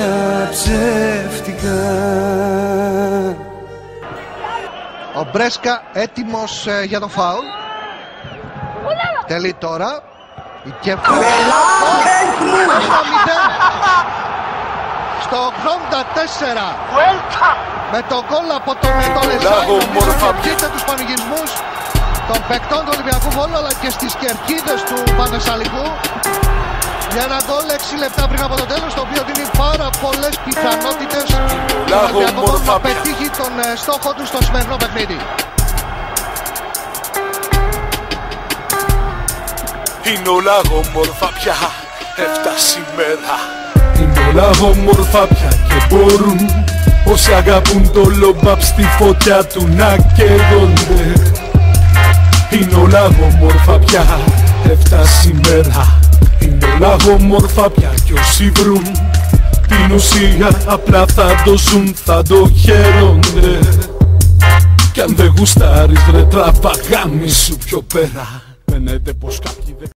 λόγια ψεύτικα. Ο Μπρέσκα έτοιμος για το φάουλ. Τελεί τώρα. Η Κέφαλα. Στο 84. Με τον γκολ από τον Λεσάνο. Σκεφτείτε τους πανηγυρισμούς των παικτών του Ολυμπιακού Βόλου αλλά και στις κερκίδες του Πανθεσσαλικού. Για ένα γκολ 6 λεπτά πριν από το τέλος, το οποίο δίνει πάρα πολλές πιθανότητες στον Ολυμπιακό Βόλου να πετύχει τον στόχο του στο σημερινό παιχνίδι. Είναι όλα όμορφα πια, έφτασε η μέρα. Είναι όλα όμορφα πια και μπορούν όσοι αγαπούν το λομπάπ στη φωτιά του να καίγονται. Είναι όλα όμορφα πια, έφτασε η μέρα. Είναι όλα όμορφα πια κι όσοι βρουν την ουσία απλά θα το ζουν, θα το χαίρονται. Κι αν δεν γουστάρεις ρε τραβά γάμι σου πιο πέρα. Φαίνεται πως κάποιοι δεν